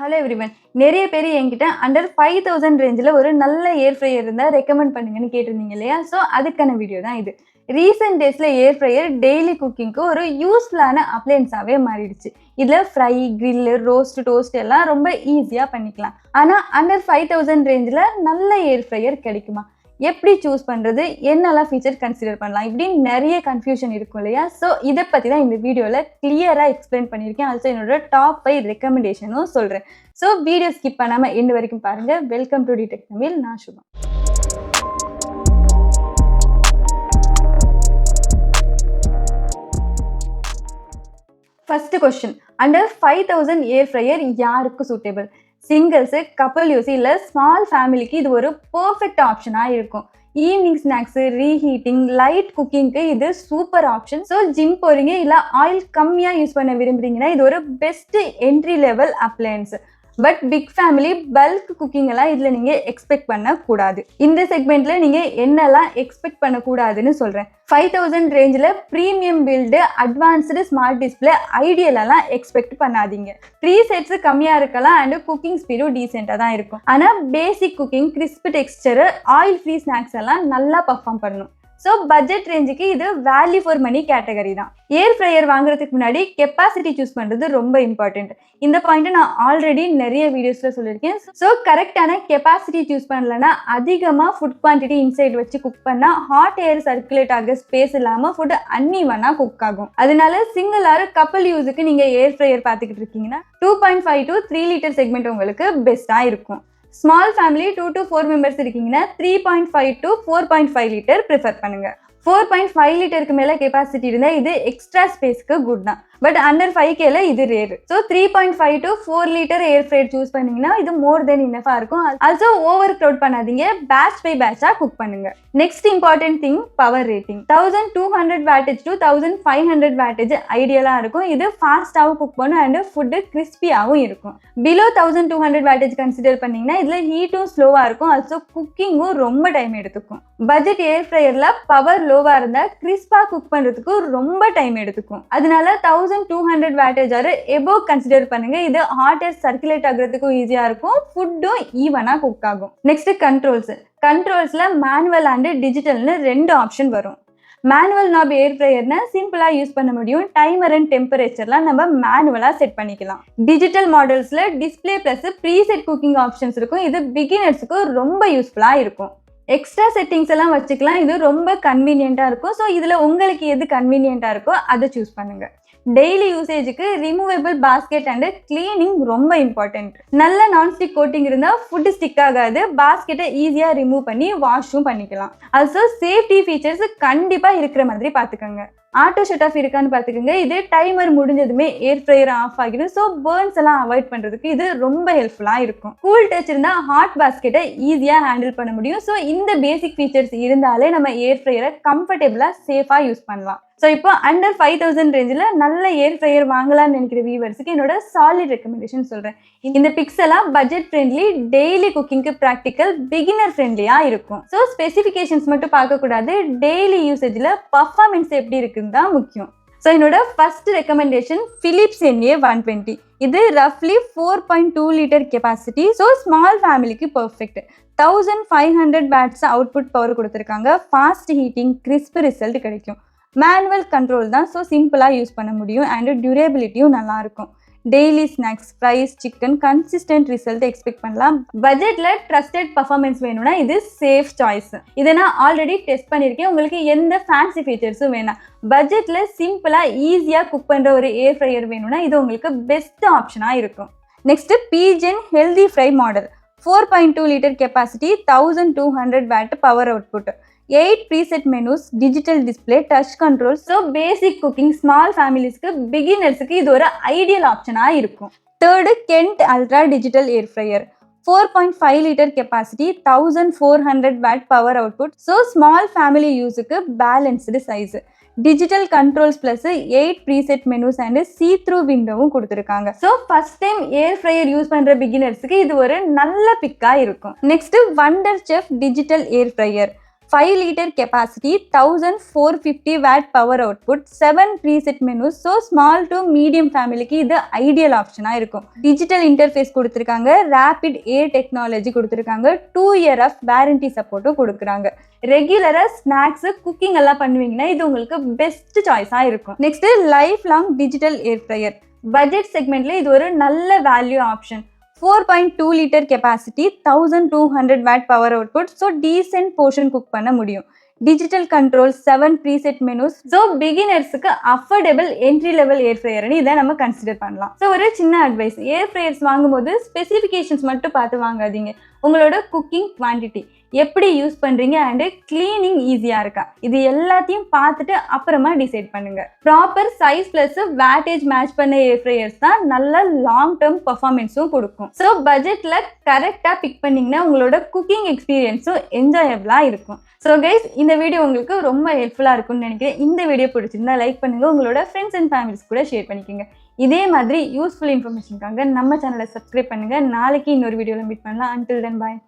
Hello everyone. நிறைய பேர் என்கிட்ட அண்டர் 5000 ரேஞ்சில் ஒரு நல்ல ஏர் ஃப்ரையர் இருந்தால் ரெக்கமெண்ட் பண்ணுங்கன்னு கேட்டிருந்தீங்க இல்லையா? ஸோ அதுக்கான வீடியோ தான் இது. ரீசெண்ட் டேஸில் ஏர் ஃப்ரையர் டெய்லி குக்கிங்க்கு ஒரு யூஸ்ஃபுல்லான அப்ளையன்ஸாகவே மாறிடுச்சு. இதில் ஃப்ரை, கிரில்லு, ரோஸ்ட், டோஸ்ட் எல்லாம் ரொம்ப ஈஸியாக பண்ணிக்கலாம். ஆனால் அண்டர் 5000 ரேஞ்சில் நல்ல ஏர் ஃப்ரையர் கிடைக்குமா? எப்படி சூஸ் பண்ணுறது, என்னெல்லாம் ஃபீச்சர் கன்சிடர் பண்ணலாம், இப்படின்னு நிறைய கன்ஃபியூஷன் இருக்கும் இல்லையா? ஸோ இதை பற்றி தான் இந்த வீடியோவில் கிளியராக எக்ஸ்பிளைன் பண்ணியிருக்கேன். ஆல்சோ என்னோட டாப் 5 ரெக்கமெண்டேஷனும் சொல்கிறேன். ஸோ வீடியோ ஸ்கிப் பண்ணாமல் எண்டு வரைக்கும் பாருங்கள். Welcome to Dtech Tamil. நான் Subha. First question, under 5000 air fryer யாருக்கு சூட்டபிள்? சிங்கிள்ஸு, கப்பல் யூஸ் இல்லை ஸ்மால் ஃபேமிலிக்கு இது ஒரு பர்ஃபெக்ட் ஆப்ஷனாக இருக்கும். ஈவினிங் ஸ்நாக்ஸு, ரீஹீட்டிங், லைட் குக்கிங்க்கு இது சூப்பர் ஆப்ஷன். ஸோ ஜிம் போகிறீங்க இல்லை ஆயில் கம்மியாக யூஸ் பண்ண விரும்புகிறீங்கன்னா இது ஒரு best entry level appliance. But big family bulk cooking எல்லாம் இதில் நீங்கள் எக்ஸ்பெக்ட் பண்ணக்கூடாது. இந்த செக்மெண்ட்டில் நீங்கள் என்னெல்லாம் எக்ஸ்பெக்ட் பண்ணக்கூடாதுன்னு சொல்கிறேன். 5000 ரேஞ்சில் premium build, advanced smart display, ஐடியலெல்லாம் எக்ஸ்பெக்ட் பண்ணாதீங்க. ப்ரீசெட்ஸு கம்மியாக இருக்கலாம் அண்டு குக்கிங் ஸ்பீடும் டீசெண்டாக தான் இருக்கும். ஆனால் basic cooking, crisp texture, oil free snacks எல்லாம் நல்லா பர்ஃபார்ம் பண்ணணும். ஸோ பட்ஜெட் ரேஞ்சுக்கு இது வேல்யூ ஃபார் மணி கேட்டகரி தான். ஏர் ஃப்ரையர் வாங்குறதுக்கு முன்னாடி கெப்பாசிட்டி சூஸ் பண்ணுறது ரொம்ப இம்பார்ட்டண்ட். இந்த பாயிண்ட்டை நான் ஆல்ரெடி நிறைய வீடியோஸில் சொல்லியிருக்கேன். ஸோ கரெக்டான கெப்பாசிட்டி சூஸ் பண்ணலன்னா அதிகமாக ஃபுட் குவான்டிட்டி இன்சைட் வச்சு குக் பண்ணால் ஹாட் ஏர் சர்க்குலேட் ஆக ஸ்பேஸ் இல்லாமல் ஃபுட் அன்இவனாக குக் ஆகும். அதனால சிங்கிள் ஆர் கப்பல் யூஸுக்கு நீங்கள் ஏர் ஃப்ரையர் பார்த்துக்கிட்டு இருக்கீங்கன்னா 2.5 to 3 லிட்டர் செக்மெண்ட் உங்களுக்கு பெஸ்ட்டாக இருக்கும். ஸ்மால் ஃபேமிலி 2 to 4 மெம்பர்ஸ் இருக்கீங்கன்னா 3.5 to 4.5 லிட்டர் ப்ரிஃபர் பண்ணுங்க. 4.5 லிட்டருக்கு மேலே கெப்பாசிட்டி இருந்தால் இது எக்ஸ்ட்ரா ஸ்பேஸ்க்கு குட் தான். பட் அண்டர் 5Kல இது rare. So 3.5 to 4 litre air fryer choose பண்ணீங்கன்னா இது மோர் தென் இனஃபாக இருக்கும். ஆல்சோ ஓவர் க்ரௌட் பண்ணாதீங்க, பேட்ச் பை பேட்சாக குக் பண்ணுங்க. Next important thing, power rating. 1200 wattage to 1500 wattage ஐடியலாக இருக்கும். இது ஃபாஸ்ட்டாகவும் குக் பண்ணும் அண்ட் ஃபுட்டு கிறிஸ்பியாகவும் இருக்கும். பிலோ 1200 wattage கன்சிடர் பண்ணிங்கன்னா இதில் ஹீட்டும் ஸ்லோவாக இருக்கும். ஆல்சோ குக்கிங்கும் ரொம்ப டைம் எடுத்துக்கும். பட்ஜெட் ஏர் ஃப்ரையரில் பவர் லோவாக இருந்தால் கிறிஸ்பாக குக் பண்ணுறதுக்கு ரொம்ப டைம் எடுத்துக்கும். அதனால 1200 wattage ஆர் எபோவ் கன்சிடர் பண்ணுங்க. இது ஹாட் ஏர் சர்க்குலேட் ஆகுறதுக்கும் ஈஸியாக இருக்கும், ஃபுட்டும் ஈவனாக குக் ஆகும். நெக்ஸ்ட் கண்ட்ரோல்ஸில் மேனுவல் அண்ட் டிஜிட்டல்னு 2 ஆப்ஷன் வரும். மேனுவல் நாப் ஏர் ஃப்ரையர்னா சிம்பிளாக யூஸ் பண்ண முடியும். டைமர் அண்ட் டெம்பரேச்சர்லாம் நம்ம மேனுவலாக செட் பண்ணிக்கலாம். டிஜிட்டல் மாடல்ஸில் display plus preset cooking options இருக்கும். இது பிகினர்ஸுக்கு ரொம்ப யூஸ்ஃபுல்லாக இருக்கும். எக்ஸ்ட்ரா செட்டிங்ஸ் எல்லாம் வச்சுக்கலாம். இது ரொம்ப கன்வீனியண்ட்டாக இருக்கும். ஸோ இதில் உங்களுக்கு எது கன்வீனியண்ட்டாக இருக்கோ அதை சூஸ் பண்ணுங்கள். டெய்லி யூசேஜுக்கு ரிமூவபிள் பாஸ்கெட் அண்ட் கிளீனிங் ரொம்ப இம்பார்ட்டன்ட். நல்ல நான்ஸ்டிக் கோட்டிங் இருந்தால் ஃபுட்டு ஸ்டிக் ஆகாது. பாஸ்கெட்டை ஈஸியாக ரிமூவ் பண்ணி வாஷும் பண்ணிக்கலாம். ஆல்சோ சேஃப்டி ஃபீச்சர்ஸ் கண்டிப்பாக இருக்கிற மாதிரி பார்த்துக்கோங்க. ஆட்டோ ஷட் ஆஃப் இருக்கான்னு பார்த்துக்கோங்க. இது டைமர் முடிஞ்சதுமே ஏர் ஃப்ரையர் ஆஃப் ஆகிடும். ஸோ பேர்ன்ஸ் எல்லாம் அவாய்ட் பண்ணுறதுக்கு இது ரொம்ப ஹெல்ப்ஃபுல்லாக இருக்கும். கூல் டச் இருந்தால் ஹாட் பாஸ்கெட்டை ஈஸியாக ஹேண்டில் பண்ண முடியும். ஸோ இந்த பேசிக் ஃபீச்சர்ஸ் இருந்தாலே நம்ம ஏர் ஃப்ரையரை கம்ஃபர்டபுளாக சேஃபாக யூஸ் பண்ணலாம். ஸோ இப்போ அண்டர் 5000 ரேஞ்சில் நல்ல ஏர் ஃப்ரையர் வாங்கலாம்னு நினைக்கிற வியூவர்ஸுக்கு என்னோட சாலிட் ரெக்கமெண்டேஷன் சொல்கிறேன். இந்த பிக்ஸ் எல்லாம் பட்ஜெட் ஃப்ரெண்ட்லி, டெய்லி குக்கிங்க்கு ப்ராக்டிக்கல், பிகினர் ஃப்ரெண்ட்லியாக இருக்கும். ஸோ ஸ்பெசிஃபிகேஷன்ஸ் மட்டும் பார்க்கக்கூடாது, டெய்லி யூசேஜில் பர்ஃபார்மன்ஸ் எப்படி இருக்குன்னு தான் முக்கியம். ஸோ என்னோட ஃபர்ஸ்ட் ரெக்கமெண்டேஷன் ஃபிலிப்ஸ் NA120. இது ரஃப்லி 4.2 லிட்டர் கெப்பாசிட்டி. ஸோ ஸ்மால் ஃபேமிலிக்கு பர்ஃபெக்ட். 1500 watts அவுட்புட் பவர் கொடுத்துருக்காங்க. ஃபாஸ்ட் ஹீட்டிங், கிறிஸ்ப் ரிசல்ட் கிடைக்கும். மேனுவல் கண்ட்ரோல் தான், ஸோ சிம்பிளாக யூஸ் பண்ண முடியும் அண்ட் டியூரபிலிட்டியும் நல்லாயிருக்கும். Daily snacks, fries, chicken consistent result expect பண்ணலாம். பட்ஜெட்டில் ட்ரஸ்டட் பர்ஃபார்மன்ஸ் வேணும்னா இது சேஃப் சாய்ஸ். இதை நான் ஆல்ரெடி டெஸ்ட் பண்ணியிருக்கேன். உங்களுக்கு எந்த ஃபேன்சி ஃபீச்சர்ஸும் வேணாம், பட்ஜெட்டில் சிம்பிளாக ஈஸியாக குக் பண்ணுற ஒரு ஏர் ஃப்ரையர் வேணும்னா இது உங்களுக்கு பெஸ்ட் ஆப்ஷனாக இருக்கும். Next Pigeon healthy fry model. 4.2 litre capacity, 1200 watt power output, 8 preset menus, digital display, touch control. So basic cooking, small ஃபேமிலிஸ்க்கு, பிகினர்ஸுக்கு இது ஒரு ஐடியல் ஆப்ஷனாக இருக்கும். Third, Kent ultra digital air fryer. 4.5 litre capacity, 1400 watt power output. So small family யூஸுக்கு balanced size, digital controls plus 8 preset menus and see through விண்டோவும் கொடுத்துருக்காங்க. So first time air fryer use பண்ணுற பிகினர்ஸுக்கு இது ஒரு நல்ல பிக்காக இருக்கும். Next Wonderchef digital air fryer. 5 liter capacity, 1450 watt power output, 7 preset menus. So small to medium family க்கு இது ஐடியல் ஆப்ஷனா இருக்கும். டிஜிட்டல் இன்டர்ஃபேஸ் கொடுத்திருக்காங்க, ரேபிட் ஏ டெக்னாலஜி கொடுத்திருக்காங்க, 2 year of வாரண்டி சப்போர்ட்டும் கொடுக்குறாங்க. ரெகுலரா ஸ்நாக்ஸ் குக்கிங் எல்லாம் பண்ணுவீங்கன்னா இது உங்களுக்கு பெஸ்ட் சாய்ஸா இருக்கும். Next Lifelong digital air fryer. Budget செக்மெண்ட்ல இது ஒரு நல்ல value option. 4.2 liter capacity, 1200 watt power output. So decent portion cook பண்ண முடியும். Digital control, 7 preset menus. So beginnersக்கு affordable entry level air fryer னு இதை நம்ம கன்சிடர் பண்ணலாம். ஸோ ஒரு சின்ன அட்வைஸ், ஏர் ஃப்ரையர்ஸ் வாங்கும்போது ஸ்பெசிஃபிகேஷன்ஸ் மட்டும் பார்த்து வாங்காதீங்க. உங்களோட குக்கிங் குவான்டிட்டி, எப்படி யூஸ் பண்றீங்க அண்ட் கிளீனிங் ஈஸியா இருக்கா, இது எல்லாத்தையும் பார்த்துட்டு அப்புறமா டிசைட் பண்ணுங்க. ப்ராப்பர் சைஸ் பிளஸ் வேட்டேஜ் மேட்ச் பண்ண ஏர் ஃப்ரையர்ஸ் தான் நல்ல லாங் டேர்ம் பர்ஃபார்மன்ஸும் கொடுக்கும். ஸோ பட்ஜெட்ல கரெக்டா பிக் பண்ணீங்கன்னா உங்களோட குக்கிங் எக்ஸ்பீரியன்ஸும் என்ஜாயபிளா இருக்கும். ஸோ கைஸ், இந்த வீடியோ உங்களுக்கு ரொம்ப ஹெல்ப்ஃபுல்லா இருக்கும்னு நினைக்கிறேன். இந்த வீடியோ பிடிச்சிருந்தா லைக் பண்ணுங்க, உங்களோட ஃப்ரெண்ட்ஸ் அண்ட் ஃபேமிலிஸ் கூட ஷேர் பண்ணிக்கோங்க. இதே மாதிரி யூஸ்ஃபுல் இன்ஃபர்மேஷனுக்காக நம்ம சேனலை சப்ஸ்கிரைப் பண்ணுங்க. நாளைக்கு இன்னொரு வீடியோவில் மீட் பண்ணலாம். அன்டில் தென் பாய்.